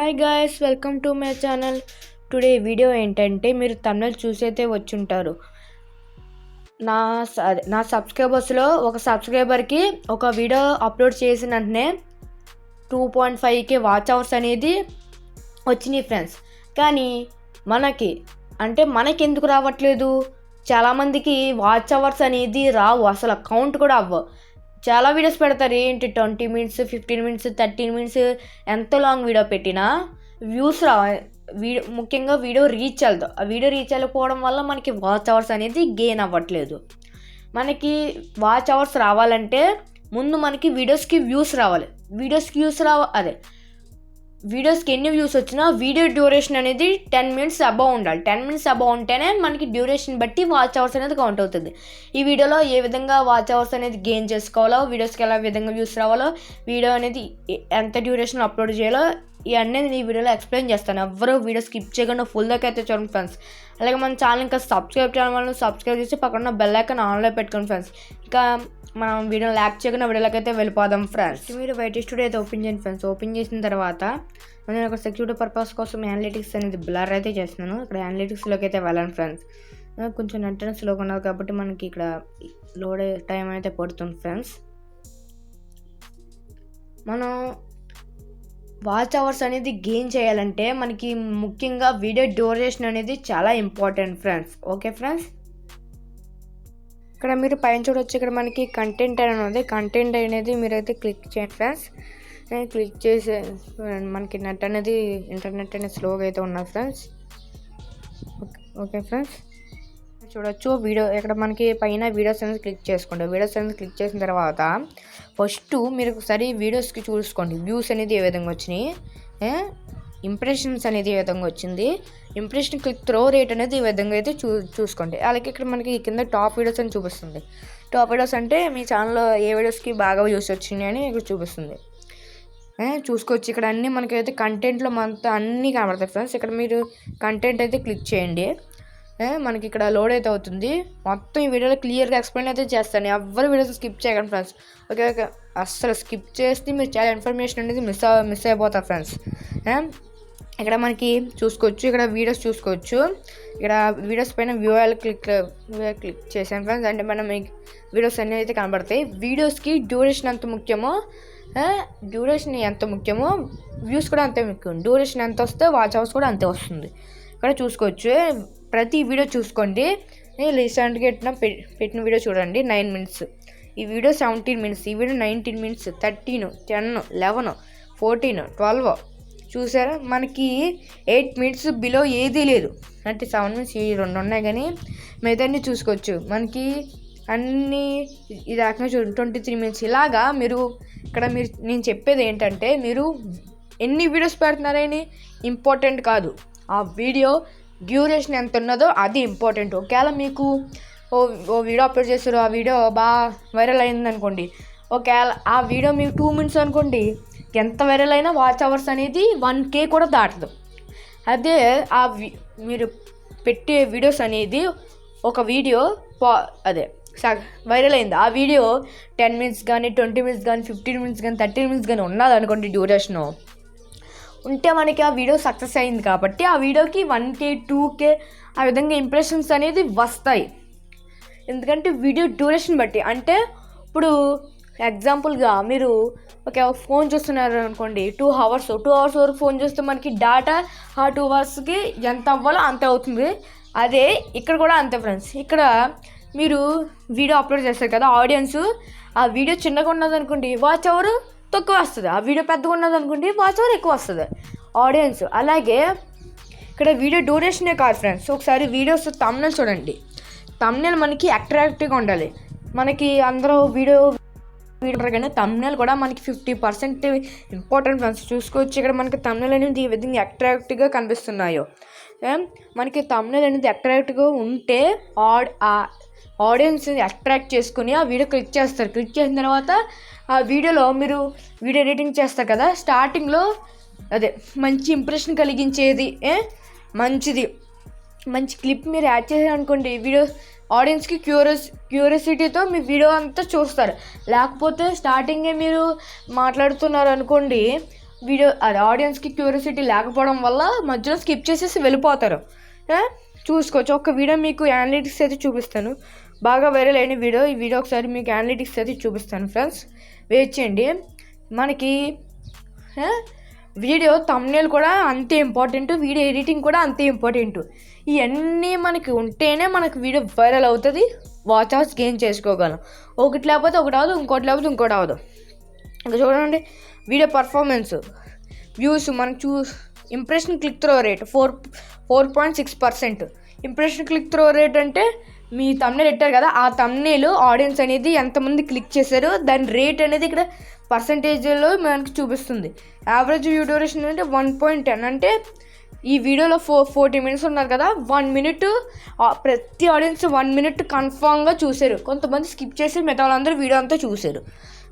Hi guys, welcome to my channel. Today video ఏంటంటే మీరు తమిళ చూసైతే వచ్చుంటారు. నా సబ్స్క్రైబర్స్లో ఒక సబ్స్క్రైబర్కి ఒక వీడియో అప్లోడ్ చేసిన వెంటనే 2.5K వాచ్ అవర్స్ అనేది వచ్చినాయి ఫ్రెండ్స్. కానీ మనకి ఎందుకు రావట్లేదు? చాలామందికి వాచ్ అవర్స్ అనేది రావు, అసలు కౌంట్ కూడా అవ్వవు. చాలా వీడియోస్ పెడతారు, ఏంటి 20 minutes 15 minutes 13 minutes ఎంత లాంగ్ వీడియో పెట్టినా వ్యూస్ ముఖ్యంగా వీడియో రీచ్ అవ్వదు. ఆ వీడియో రీచ్ అవ్వకపోవడం వల్ల మనకి వాచ్ అవర్స్ అనేది గెయిన్ అవ్వట్లేదు. మనకి వాచ్ అవర్స్ రావాలంటే ముందు మనకి వీడియోస్కి వ్యూస్ రావాలి. వీడియోస్కి ఎన్ని వ్యూస్ వచ్చినా వీడియో డ్యూరేషన్ అనేది 10 minutes అబౌవ్ ఉండాలి. 10 minutes అబౌవ్ ఉంటేనే మనకి డ్యూరేషన్ బట్టి వాచ్ అవర్స్ అనేది కౌంట్ అవుతుంది. ఈ వీడియోలో ఏ విధంగా వాచ్ అవర్స్ అనేది గెయిన్ చేసుకోవాలో, వీడియోస్కి ఎలా విధంగా వ్యూస్ రావాలో, వీడియో అనేది ఎంత డ్యూరేషన్ అప్లోడ్ చేయాలో ఇవన్నీ నేను ఈ వీడియోలో ఎక్స్ప్లెయిన్ చేస్తాను. ఎవరు వీడియో స్కిప్ చేయకుండా ఫుల్ దాకా అయితే చూడండి ఫ్రెండ్స్. అలాగే మన ఛానల్ ఇంకా సబ్స్క్రైబ్ చేయడం వల్ల సబ్స్క్రైబ్ చేసి పక్కన బెల్ ఐకాన్ ఆన్లో పెట్టుకోండి ఫ్రెండ్స్. ఇంకా మనం వీడియోని ల్యాక్ చేయకుండా వీడియోలోకి అయితే వెళ్ళిపోదాం ఫ్రెండ్స్. మీరు వైట్ స్టూడియో అయితే ఓపెన్ చేయండి ఫ్రెండ్స్. ఓపెన్ చేసిన తర్వాత నేను ఒక సెక్యూరిటీ పర్పస్ కోసం అనలిటిక్స్ అనేది బ్లర్ అయితే చేస్తున్నాను. ఇక్కడ అనలిటిక్స్లోకి అయితే వెళ్ళాను ఫ్రెండ్స్. కొంచెం నెట్ అనేది స్లోగా ఉన్నది కాబట్టి మనకి ఇక్కడ లోడ్ టైం అయితే పడుతుంది ఫ్రెండ్స్. మనం వాచ్ అవర్స్ అనేది గెయిన్ చేయాలంటే మనకి ముఖ్యంగా వీడియో డ్యూరేషన్ అనేది చాలా ఇంపార్టెంట్ ఫ్రెండ్స్. ఓకే ఫ్రెండ్స్, ఇక్కడ మీరు పైన చూడవచ్చు, ఇక్కడ మనకి కంటెంట్ అని ఉంది. కంటెంట్ అనేది మీరైతే క్లిక్ చేయండి ఫ్రెండ్స్. క్లిక్ చేసే మనకి నెట్ అనేది ఇంటర్నెట్ అనేది స్లోగా అయితే ఉన్నది ఫ్రెండ్స్. ఓకే ఫ్రెండ్స్, చూడొచ్చు వీడియో ఇక్కడ మనకి పైన వీడియోస్ అనేది క్లిక్ చేసుకోండి. వీడియోస్ అనేది క్లిక్ చేసిన తర్వాత ఫస్ట్ మీరు ఒకసారి వీడియోస్కి చూసుకోండి వ్యూస్ అనేది ఏ విధంగా వచ్చినాయి, ఇంప్రెషన్స్ అనేది ఏ విధంగా వచ్చింది, ఇంప్రెషన్ క్లిక్ త్రో రేట్ అనేది ఈ విధంగా అయితే చూసుకోండి. అలాగే ఇక్కడ మనకి కింద టాప్ వీడియోస్ అని చూపిస్తుంది. టాప్ వీడియోస్ అంటే మీ ఛానల్లో ఏ వీడియోస్కి బాగా వ్యూస్ వచ్చినాయి అని ఇక్కడ చూపిస్తుంది. చూసుకోవచ్చు. ఇక్కడ అన్నీ మనకైతే కంటెంట్లో మనతో అన్నీ కనబడతాయి ఫ్రెండ్స్. ఇక్కడ మీరు కంటెంట్ అయితే క్లిక్ చేయండి. మనకి ఇక్కడ లోడ్ అయితే అవుతుంది. మొత్తం ఈ వీడియోలో క్లియర్గా ఎక్స్ప్లెయిన్ అయితే చేస్తాను. ఎవరు వీడియోస్ స్కిప్ చేయకండి ఫ్రెండ్స్. ఓకే, అస్సలు స్కిప్ చేస్తే మీరు చాలా ఇన్ఫర్మేషన్ అనేది మిస్ అయిపోతారు ఫ్రెండ్స్. ఇక్కడ మనకి చూసుకోవచ్చు, ఇక్కడ వీడియోస్ చూసుకోవచ్చు. ఇక్కడ వీడియోస్ పైన వ్యూఆర్ క్లిక్ చేసాను ఫ్రెండ్స్. అంటే మనం వీడియోస్ అన్నీ అయితే కనబడతాయి. వీడియోస్కి డ్యూరేషన్ ఎంత ముఖ్యమో వ్యూస్ కూడా అంతే ముఖ్యం. డ్యూరేషన్ ఎంత వస్తే వాచ్ అవర్స్ కూడా అంతే వస్తుంది. ఇక్కడ చూసుకోవచ్చు, ప్రతి వీడియో చూసుకోండి. రీసెంట్గా పెట్టిన వీడియో చూడండి, 9 minutes. ఈ వీడియో 17 minutes, ఈ వీడియో 19 minutes, 13, 10, 11, 14, 12 చూసారా. మనకి 8 minutes బిలో ఏదీ లేదు. అంటే 7 minutes ఈ 2 ఉన్నాయి, కానీ మిగతాన్ని చూసుకోవచ్చు. మనకి అన్నీ ఇది రకంగా చూడండి 23 minutes. ఇలాగా మీరు నేను చెప్పేది ఏంటంటే, మీరు ఎన్ని వీడియోస్ పెడుతున్నారని ఇంపార్టెంట్ కాదు, ఆ వీడియో డ్యూరేషన్ ఎంత ఉన్నదో అది ఇంపార్టెంట్. ఒకవేళ మీకు ఓ వీడియో అప్లోడ్ చేస్తారు, ఆ వీడియో బాగా వైరల్ అయింది అనుకోండి. ఒకవేళ ఆ వీడియో మీకు 2 minutes అనుకోండి, ఎంత వైరల్ అయినా వాచ్ అవర్స్ అనేది 1K కూడా దాటదు. అదే మీరు పెట్టే వీడియోస్ అనేది ఒక వీడియో వైరల్ అయింది, ఆ వీడియో 10 minutes కానీ 20 minutes కానీ 15 minutes కానీ 13 minutes కానీ ఉన్నది అనుకోండి డ్యూరేషను ఉంటే, మనకి ఆ వీడియో సక్సెస్ అయింది కాబట్టి ఆ వీడియోకి 1K 2K ఆ విధంగా ఇంప్రెషన్స్ అనేది వస్తాయి. ఎందుకంటే వీడియో డ్యూరేషన్ బట్టి. అంటే ఇప్పుడు ఎగ్జాంపుల్గా మీరు ఫోన్ చూస్తున్నారు అనుకోండి, 2 hours వరకు ఫోన్ చూస్తే మనకి డేటా ఆ 2 hoursకి ఎంత అవ్వాలో అంత అవుతుంది. అదే ఇక్కడ కూడా అంతే ఫ్రెండ్స్. ఇక్కడ మీరు వీడియో అప్లోడ్ చేస్తారు కదా, ఆడియన్స్ ఆ వీడియో చిన్నగా ఉన్నది అనుకోండి వాచ్ అవర్ తక్కువ వస్తుంది, ఆ వీడియో పెద్దగా ఉన్నది అనుకోండి వాచ్ అవర్ ఎక్కువ వస్తుంది ఆడియన్స్. అలాగే ఇక్కడ వీడియో డ్యూరేషనే కాదు ఫ్రెండ్స్, ఒకసారి వీడియోస్ థంబ్నెయిల్ చూడండి. థంబ్నెయిల్ మనకి అట్రాక్టివ్గా ఉండాలి. మనకి అందరూ వీడియో కానీ థంబ్నెయిల్ కూడా మనకి 50% ఇంపార్టెంట్ ఫ్రెండ్స్. చూసుకోవచ్చు, ఇక్కడ మనకి థంబ్నెయిల్ అనేది ఈ విధంగా అట్రాక్టివ్గా కనిపిస్తున్నాయో. మనకి థంబ్నెయిల్ అనేది అట్రాక్టివ్గా ఉంటే ఆడియన్స్ అట్రాక్ట్ చేసుకుని ఆ వీడియో క్లిక్ చేస్తారు. క్లిక్ చేసిన తర్వాత ఆ వీడియోలో మీరు వీడియో ఎడిటింగ్ చేస్తారు కదా, స్టార్టింగ్లో మంచి ఇంప్రెషన్ కలిగించేది మంచి క్లిప్ మీరు యాడ్ చేశారనుకోండి, వీడియో ఆడియన్స్కి క్యూరియాసిటీతో మీ వీడియో అంతా చూస్తారు. లేకపోతే స్టార్టింగే మీరు మాట్లాడుతున్నారు అనుకోండి, వీడియో అది ఆడియన్స్కి క్యూరియాసిటీ లేకపోవడం వల్ల మధ్యలో స్కిప్ చేసేసి వెళ్ళిపోతారు. చూసుకోవచ్చు. ఒక వీడియో మీకు అనలిటిక్స్ అయితే చూపిస్తాను, బాగా వైరల్ అయిన వీడియో. ఈ వీడియో ఒకసారి మీకు అనలిటిక్స్ అయితే చూపిస్తాను ఫ్రెండ్స్, వెయిట్ చేయండి. మనకి వీడియో థంబ్నెయిల్ కూడా అంతే ఇంపార్టెంట్, వీడియో ఎడిటింగ్ కూడా అంతే ఇంపార్టెంట్. ఇవన్నీ మనకి ఉంటేనే మనకు వీడియో వైరల్ అవుతుంది, వాచ్ అవర్స్ గెయిన్ చేసుకోగలం. ఒకటి లేకపోతే ఒకటి అవ్వదు, ఇంకోటి లేకపోతే ఇంకోటి అవ్వదు. ఇంకా చూడండి, వీడియో పర్ఫార్మెన్స్, వ్యూస్, మనకు impression click throw rate 4.6%. Impression click throw rate అంటే మీ థంబ్నెయిల్ పెట్టారు కదా, ఆ థంబ్నెయిల్ ఆడియన్స్ అనేది ఎంతమంది క్లిక్ చేశారో దాని రేట్ అనేది ఇక్కడ పర్సంటేజ్లో మనకి చూపిస్తుంది. యావరేజ్ వ్యూ డ్యూరేషన్ అంటే 1.10. అంటే ఈ వీడియోలో 40 minutes ఉన్నారు కదా, 1 minute ప్రతి ఆడియన్స్ 1 minute కన్ఫామ్గా చూశారు. కొంతమంది స్కిప్ చేసి మిగతా వాళ్ళందరూ వీడియో అంతా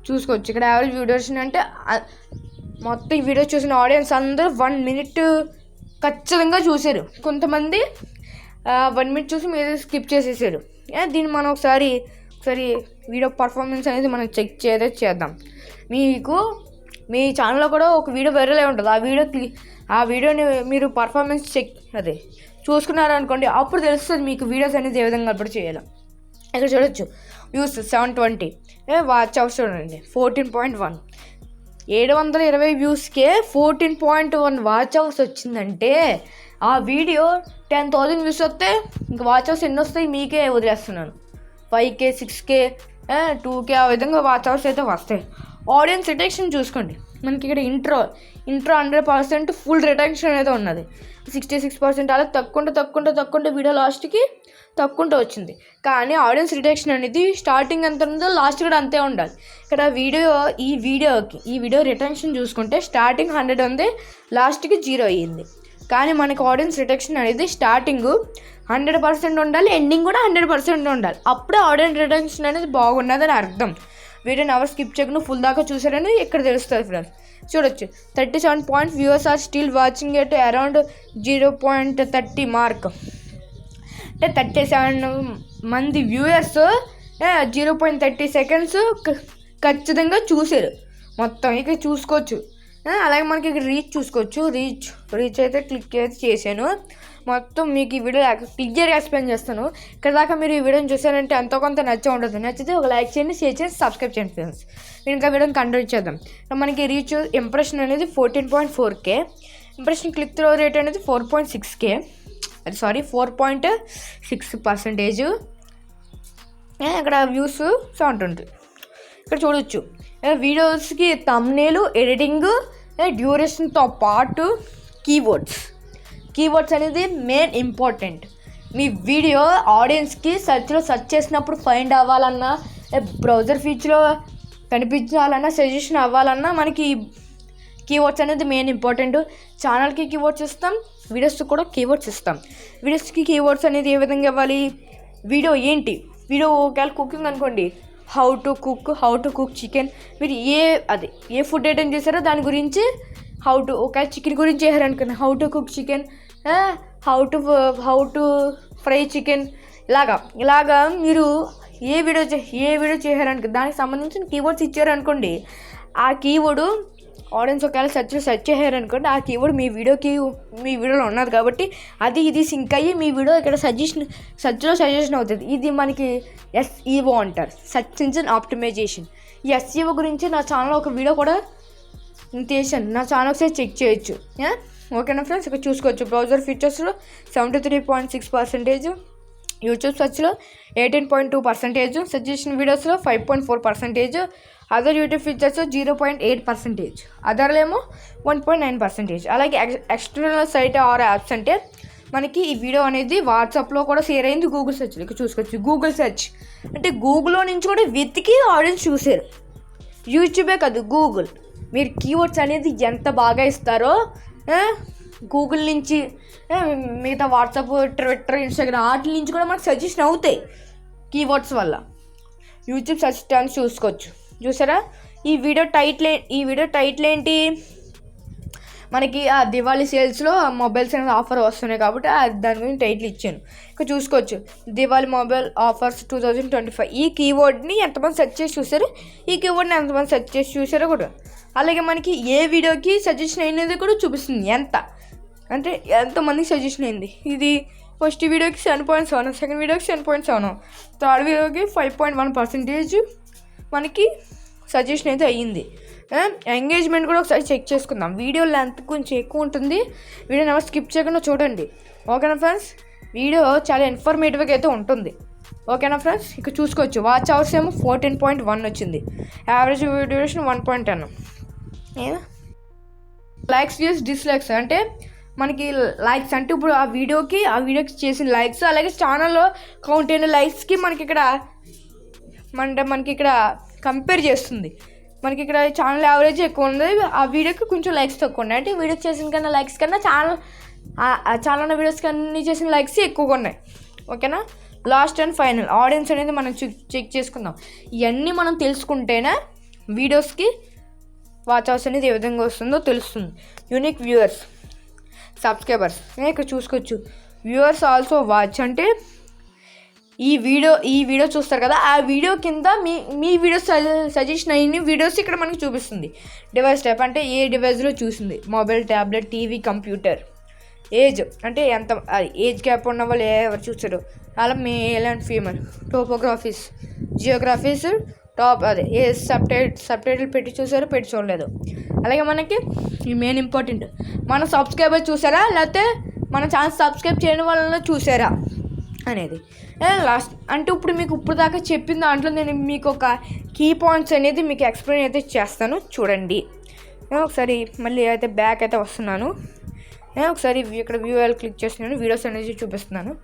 చూసుకోవచ్చు. ఇక్కడ యావరేజ్ వ్యూ డ్యూరేషన్ అంటే మొత్తం ఈ వీడియో చూసిన ఆడియన్స్ అందరూ 1 minute ఖచ్చితంగా చూశారు. కొంతమంది 1 minute చూసి మీరు స్కిప్ చేసేసారు. దీన్ని మనం ఒకసారి వీడియో పర్ఫార్మెన్స్ అనేది మనం చెక్ చేద్దాం. మీకు మీ ఛానల్లో కూడా ఒక వీడియో వైరల్ అయి ఉంటుంది, ఆ వీడియోని మీరు పర్ఫార్మెన్స్ చూసుకున్నారనుకోండి, అప్పుడు తెలుస్తుంది మీకు వీడియోస్ అనేది ఏ విధంగా అప్లోడ్ చేయాలి. ఇక్కడ చూడొచ్చు, వ్యూస్ 720, వాచ్ అవర్స్ చూడండి 14.1. 720 వ్యూస్కే 14.1 వాచ్ అవర్స్ వచ్చిందంటే ఆ వీడియో 10,000 వ్యూస్ వస్తే ఇంకా వాచ్ అవర్స్ ఎన్ని వస్తాయి మీకే వదిలేస్తున్నాను. 5K, 6K, 2K ఆ విధంగా వాచ్ అవర్స్ అయితే వస్తాయి. ఆడియన్స్ రిటెన్షన్ చూసుకోండి, మనకి ఇక్కడ ఇంట్రో 100% ఫుల్ రిటెన్షన్ అయితే ఉన్నది. 66% అలా తక్కుంటే వీడియో లాస్ట్కి తక్కుంటూ వచ్చింది. కానీ ఆడియన్స్ రిటెన్షన్ అనేది స్టార్టింగ్ ఎంత ఉందో లాస్ట్ కూడా అంతే ఉండాలి. ఇక్కడ ఈ వీడియో రిటెన్షన్ చూసుకుంటే స్టార్టింగ్ 100 ఉంది, లాస్ట్కి 0 అయ్యింది. కానీ మనకి ఆడియన్స్ రిటెన్షన్ అనేది స్టార్టింగ్ 100% ఉండాలి, ఎండింగ్ కూడా 100% ఉండాలి. అప్పుడే ఆడియన్స్ రిటెన్షన్ అనేది బాగున్నదని అర్థం. వీడియోని ఎవరు స్కిప్ చేయకుండా ఫుల్ దాకా చూసారని ఇక్కడ తెలుస్తుంది ఫ్రెండ్స్. చూడొచ్చు, 37 points viewers are still watching at around 0.30 mark. అంటే 37 మంది వ్యూవర్స్ 0.30 seconds ఖచ్చితంగా చూసారు మొత్తం. ఇక్కడ చూసుకోవచ్చు. అలాగే మనకి ఇక్కడ రీచ్ చూసుకోవచ్చు. రీచ్ అయితే క్లిక్ అయితే చేశాను. మొత్తం మీకు ఈ వీడియో క్లియర్గా ఎక్స్ప్లెయిన్ చేస్తాను. ఇక్కడ దాకా మీరు ఈ వీడియోని చూసారంటే ఎంతో కొంత ఉంటుంది. నచ్చితే ఒక లైక్ చేయండి, షేర్ చేసి సబ్స్క్రైబ్ చేయండి ఫ్రెండ్స్. నేను ఇంకా వీడియోని కంటిన్యూ చేద్దాం. మనకి రీచ్ ఇంప్రెషన్ అనేది 14.4K, impression click throw rate అనేది 4.6%. ఇక్కడ వ్యూస్ 720. ఇక్కడ చూడొచ్చు, వీడియోస్కి థంబ్నెయిల్, ఎడిటింగ్, డ్యూరేషన్తో పాటు కీవర్డ్స్ అనేది మెయిన్ ఇంపార్టెంట్. మీ వీడియో ఆడియన్స్కి సెర్చ్ చేసినప్పుడు ఫైండ్ అవ్వాలన్నా, బ్రౌజర్ ఫీచర్లో కనిపించాలన్నా, సజెషన్ అవ్వాలన్నా మనకి కీవర్డ్స్ అనేది మెయిన్ ఇంపార్టెంట్. ఛానల్కి కీవర్డ్స్ ఇస్తాం, వీడియోస్కి కూడా కీవర్డ్స్ ఇస్తాం. వీడియోస్కి కీవర్డ్స్ అనేది ఏ విధంగా ఇవ్వాలి, వీడియో ఒకవేళ కుకింగ్ అనుకోండి, హౌ టు కుక్ చికెన్, మీరు ఏ ఫుడ్ ఐటమ్ చేశారో దాని గురించి ఒకవేళ చికెన్ గురించి చేశారనుకోండి, how to cook chicken, how to fry chicken, ఇలాగా మీరు ఏ వీడియో చేశారనుకో దానికి సంబంధించిన కీవర్డ్స్ ఇచ్చారనుకోండి, ఆ కీవర్డ్ ఆడియన్స్ ఒకవేళ సెర్చ్ చేశారనుకోండి, ఆ కీవర్డ్ మీ వీడియోలో ఉన్నది కాబట్టి ఇది సింక్ అయ్యి మీ వీడియో ఇక్కడ సెర్చ్లో సజెషన్ అవుతుంది. ఇది మనకి SEO అంటారు, సెర్చ్ ఇంజిన్ ఆప్టిమైజేషన్. ఈ SEO గురించి నా ఛానల్లో ఒక వీడియో కూడా చేశాను, నా ఛానల్ ఒకసారి చెక్ చేయొచ్చు. ఓకేనా ఫ్రెండ్స్, ఇక్కడ చూసుకోవచ్చు. బ్రౌజర్ ఫీచర్స్లో 73.6%, యూట్యూబ్ సెర్చ్లో 18.2%, సజెషన్ వీడియోస్లో 5.4%, అదర్ యూట్యూబ్ ఫీచర్స్ 0.8%, అదర్లేమో 1.9%. అలాగే ఎక్స్టర్నల్ సైట్ ఆర్ యాప్స్ అంటే మనకి ఈ వీడియో అనేది వాట్సాప్లో కూడా షేర్ అయింది, గూగుల్ సెర్చ్లో. ఇక్కడ చూసుకోవచ్చు, గూగుల్ సెర్చ్ అంటే గూగుల్లో నుంచి కూడా వెతికి ఆడియన్స్ చూసారు. యూట్యూబే కాదు, గూగుల్. మీరు కీవర్డ్స్ అనేది ఎంత బాగా ఇస్తారో గూగుల్ నుంచి, మిగతా వాట్సాప్, ట్విట్టర్, ఇన్స్టాగ్రామ్ వాటి నుంచి కూడా మనకు సజెషన్ అవుతాయి కీవర్డ్స్ వల్ల. యూట్యూబ్ సెర్చ్ టర్మ్స్ చూసుకోవచ్చు. చూసారా, ఈ వీడియో టైటిల్ ఏంటి, మనకి ఆ దివాళీ సేల్స్లో మొబైల్స్ అనేది ఆఫర్ వస్తున్నాయి కాబట్టి దాని గురించి టైటిల్ ఇచ్చాను. ఇక్కడ చూసుకోవచ్చు, దివాళీ మొబైల్ ఆఫర్స్ 2025. ఈ కీవర్డ్ని ఎంతమంది సెర్చ్ చేసి చూసారు, ఈ కీవర్డ్ని ఎంతమంది సెర్చ్ చేసి చూసారో కూడా. అలాగే మనకి ఏ వీడియోకి సజెషన్ అయినది కూడా చూపిస్తుంది, అంటే ఎంతమందికి సజెషన్ అయింది. ఇది ఫస్ట్ వీడియోకి 7.7, సెకండ్ వీడియోకి 7.7, థర్డ్ వీడియోకి 5.1% మనకి సజెషన్ అయితే అయ్యింది. ఎంగేజ్మెంట్ కూడా ఒకసారి చెక్ చేసుకుందాం. వీడియో లెంత్ కొంచెం ఎక్కువ ఉంటుంది, వీడియోని ఎవరు స్కిప్ చేయకుండా చూడండి. ఓకేనా ఫ్రెండ్స్, వీడియో చాలా ఇన్ఫర్మేటివ్గా అయితే ఉంటుంది. ఓకేనా ఫ్రెండ్స్, ఇక్కడ చూసుకోవచ్చు వాచ్ అవర్స్ ఏమో 14.1 వచ్చింది, average duration 1.10. Likes views dislikes అంటే మనకి లైక్స్ అంటే ఇప్పుడు ఆ వీడియోకి చేసిన లైక్స్, అలాగే ఛానల్లో కౌంట్ అయిన లైక్స్కి మనకి ఇక్కడ కంపేర్ చేస్తుంది. మనకి ఇక్కడ ఛానల్ యావరేజ్ ఎక్కువ ఉంది, ఆ వీడియోకి కొంచెం లైక్స్ తక్కువ ఉన్నాయి. అంటే వీడియో చేసిన కన్నా లైక్స్ కన్నా ఛానల్ వీడియోస్ కన్నా చేసిన లైక్స్ ఎక్కువగా ఉన్నాయి. ఓకేనా, లాస్ట్ అండ్ ఫైనల్ ఆడియన్స్ అనేది మనం చెక్ చేసుకుందాం. ఇవన్నీ మనం తెలుసుకుంటేనే వీడియోస్కి వాచ్ అవర్స్ అనేది ఏ విధంగా వస్తుందో తెలుస్తుంది. యూనిక్ వ్యూవర్స్, సబ్స్క్రైబర్స్ ఇక్కడ చూసుకోవచ్చు. వ్యూవర్స్ ఆల్సో వాచ్ అంటే ఈ వీడియో చూస్తారు కదా, ఆ వీడియో కింద మీ వీడియోస్ సజెషన్ అయిన వీడియోస్ ఇక్కడ మనకి చూపిస్తుంది. డివైస్ టైప్ అంటే ఏ డివైస్లో చూసింది, mobile, tablet, TV, computer. Age అంటే ఎంత ఏజ్ గ్యాప్ ఉన్న వాళ్ళు ఎవరు చూసారు, అలా male and female. Topographies, geographies, ఏ సబ్టైటిల్ పెట్టి చూసారో పెట్టి చూడలేదు. అలాగే మనకి ఈ మెయిన్ ఇంపార్టెంట్, మన సబ్స్క్రైబర్ చూసారా లేకపోతే మన ఛానల్ సబ్స్క్రైబ్ చేయడం వల్ల చూసారా అనేది. లాస్ట్ అంటే ఇప్పుడు దాకా చెప్పిన దాంట్లో నేను మీకు ఒక కీ పాయింట్స్ అనేది మీకు ఎక్స్ప్లెయిన్ అయితే చేస్తాను, చూడండి. ఒకసారి మళ్ళీ అయితే బ్యాక్ అయితే వస్తున్నాను. ఒకసారి ఇక్కడ వ్యూ క్లిక్ చేస్తున్నాను, వీడియోస్ అనేది చూపిస్తున్నాను.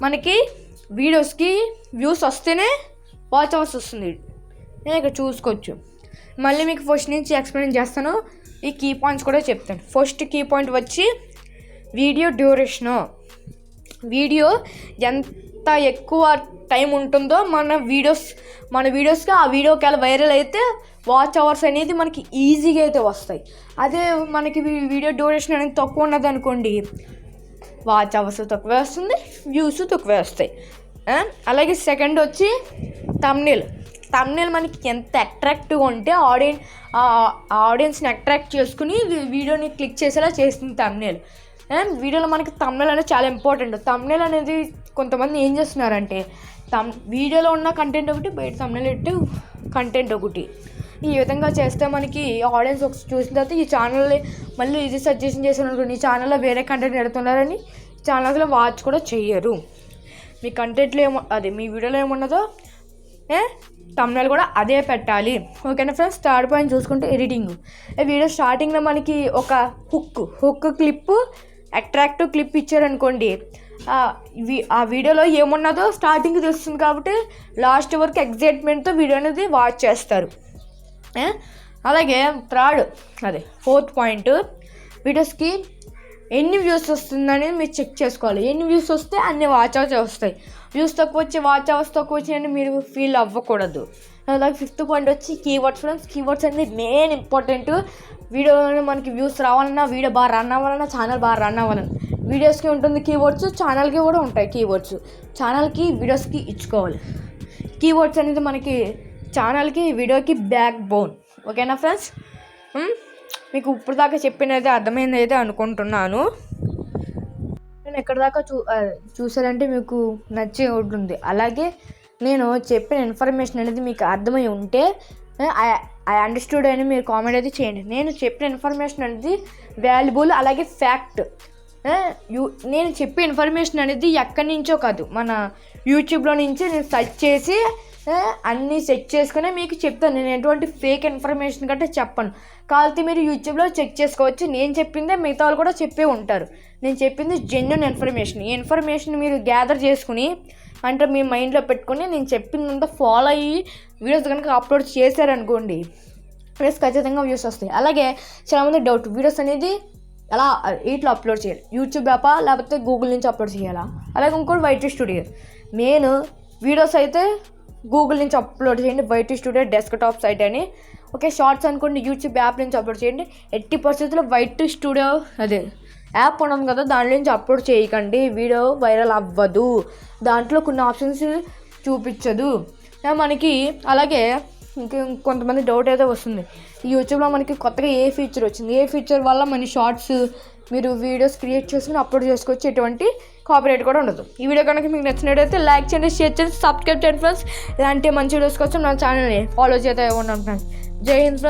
మనకి వీడియోస్కి వ్యూస్ వస్తేనే వాచ్ అవర్స్ వస్తుంది, ఇక్కడ చూసుకోవచ్చు. మళ్ళీ మీకు ఫస్ట్ నుంచి ఎక్స్ప్లెయిన్ చేస్తాను, ఈ కీ పాయింట్స్ కూడా చెప్తాను. ఫస్ట్ కీ పాయింట్ వచ్చి వీడియో డ్యూరేషను. వీడియో ఎంత ఎక్కువ టైం ఉంటుందో మన వీడియోస్కి ఆ వీడియోకి అలా వైరల్ అయితే వాచ్ అవర్స్ అనేది మనకి ఈజీగా అయితే వస్తాయి. అదే మనకి వీడియో డ్యూరేషన్ అనేది తక్కువ ఉన్నది అనుకోండి, వాచ్ అవర్స్ తక్కువే వస్తుంది, వ్యూస్ తక్కువే వస్తాయి. అలాగే సెకండ్ వచ్చి థంబ్నెయిల్ మనకి ఎంత అట్రాక్టివ్గా ఉంటే ఆడియన్స్ని అట్రాక్ట్ చేసుకుని వీడియోని క్లిక్ చేసేలా చేస్తుంది థంబ్నెయిల్. వీడియోలో మనకి థంబ్నెయిల్ అనేది చాలా ఇంపార్టెంట్. థంబ్నెయిల్ అనేది కొంతమంది ఏం చేస్తున్నారంటే వీడియోలో ఉన్న కంటెంట్ ఒకటి, బయట థంబ్నెయిల్ పెట్టి కంటెంట్ ఒకటి, ఈ విధంగా చేస్తే మనకి ఆడియన్స్ ఒక చూసిన తర్వాత ఈ ఛానల్ని మళ్ళీ ఇది సజెషన్ చేసిన ఈ ఛానల్లో వేరే కంటెంట్ పెడుతున్నారని ఛానల్స్లో వాచ్ కూడా చెయ్యరు. మీ కంటెంట్లో మీ వీడియోలో ఏమున్నదో థంబ్నెయిల్ కూడా అదే పెట్టాలి. ఓకేనా ఫ్రెండ్స్, థర్డ్ పాయింట్ చూసుకుంటే ఎడిటింగ్. వీడియో స్టార్టింగ్లో మనకి ఒక హుక్ క్లిప్, అట్రాక్టివ్ క్లిప్ ఇచ్చారనుకోండి, ఆ వీడియోలో ఏమున్నదో స్టార్టింగ్ తెలుస్తుంది కాబట్టి లాస్ట్ వరకు ఎగ్జైట్మెంట్తో వీడియో అనేది వాచ్ చేస్తారు. అలాగే ఫోర్త్ పాయింట్, వీడియోస్కి ఎన్ని వ్యూస్ వస్తుందని మీరు చెక్ చేసుకోవాలి. ఎన్ని వ్యూస్ వస్తే అన్ని వాచ్ అవర్స్ వస్తాయి. వ్యూస్ తక్కువ వచ్చి వాచ్ అవర్స్ తక్కువ వచ్చి మీరు ఫీల్ అవ్వకూడదు. అలాగే ఫిఫ్త్ పాయింట్ వచ్చి కీవర్డ్స్ ఫ్రెండ్స్. కీవర్డ్స్ అనేది మెయిన్ ఇంపార్టెంట్. వీడియోలో మనకి వ్యూస్ రావాలన్నా, వీడియో బాగా రన్ అవ్వాలన్నా, ఛానల్ బాగా రన్ అవ్వాలన్నా వీడియోస్కి ఉంటుంది కీవర్డ్స్, ఛానల్కి కూడా ఉంటాయి కీవర్డ్స్. ఛానల్కి వీడియోస్కి ఇచ్చుకోవాలి. కీవర్డ్స్ అనేది మనకి ఛానల్కి వీడియోకి బ్యాక్ బోన్. ఓకేనా ఫ్రెండ్స్, మీకు ఇప్పుడు దాకా చెప్పినది అర్థమైందైతే అనుకుంటున్నాను. నేను ఎక్కడ దాకా చూసారంటే మీకు నచ్చే ఉంటుంది. అలాగే నేను చెప్పిన ఇన్ఫర్మేషన్ అనేది మీకు అర్థమై ఉంటే ఐ అండర్స్టూడ్ అని మీరు కామెంట్ అయితే చేయండి. నేను చెప్పిన ఇన్ఫర్మేషన్ అనేది వాల్యుబుల్, అలాగే ఫ్యాక్ట్. నేను చెప్పే ఇన్ఫర్మేషన్ అనేది ఎక్కడి నుంచో కాదు, మన యూట్యూబ్లో నుంచి నేను సెర్చ్ చేసి అన్నీ సెట్ చేసుకుని మీకు చెప్తాను. నేను ఎటువంటి ఫేక్ ఇన్ఫర్మేషన్ కంటే చెప్పను. కావాలంటే మీరు యూట్యూబ్లో చెక్ చేసుకోవచ్చు. నేను చెప్పిందే మిగతా వాళ్ళు కూడా చెప్పే ఉంటారు. నేను చెప్పింది జెన్యూన్ ఇన్ఫర్మేషన్. ఈ ఇన్ఫర్మేషన్ మీరు గ్యాదర్ చేసుకుని అంటే మీ మైండ్లో పెట్టుకుని నేను చెప్పిందంతా ఫాలో అయ్యి వీడియోస్ కనుక అప్లోడ్ చేశారనుకోండి, వీడియోస్ ఖచ్చితంగా వ్యూస్ వస్తాయి. అలాగే చాలామంది డౌట్, వీడియోస్ అనేది ఎలా వీటిలో అప్లోడ్ చేయాలి, యూట్యూబ్ యాపా లేకపోతే గూగుల్ నుంచి అప్లోడ్ చేయాలా? అలాగే ఇంకోటి వైటీ స్టూడియో. వీడియోస్ అయితే గూగుల్ నుంచి అప్లోడ్ చేయండి. వైటీ స్టూడియో డెస్క్టాప్ సైట్ అని ఓకే, షార్ట్స్ అనుకోండి యూట్యూబ్ యాప్ నుంచి అప్లోడ్ చేయండి. ఎట్టి పరిస్థితుల్లో వైట్ స్టూడియో అదే యాప్ ఉన్నది కదా, దాని నుంచి అప్లోడ్ చేయకండి. వీడియో వైరల్ అవ్వదు, దాంట్లో కొన్ని ఆప్షన్స్ చూపించదు మనకి. అలాగే కొంతమంది డౌట్ అయితే వస్తుంది, యూట్యూబ్లో మనకి కొత్తగా ఏ ఫీచర్ వచ్చింది, ఏ ఫీచర్ వల్ల మన షార్ట్స్ మీరు వీడియోస్ క్రియేట్ చేసుకుని అప్లోడ్ చేసుకోవచ్చు, ఎటువంటి కాపీరైట్ కూడా ఉండదు. ఈ వీడియో కనుక మీకు నచ్చినట్టయితే లైక్ చేయండి, షేర్ చేయండి, సబ్స్క్రైబ్ చేయండి ఫ్రెండ్స్. ఇలాంటి మంచి వీడియోస్ కోసం నా ఛానల్ని ఫాలో చేస్తే ఉన్నాను ఫ్రెండ్స్. జై హింద్ ఫ్రెండ్స్.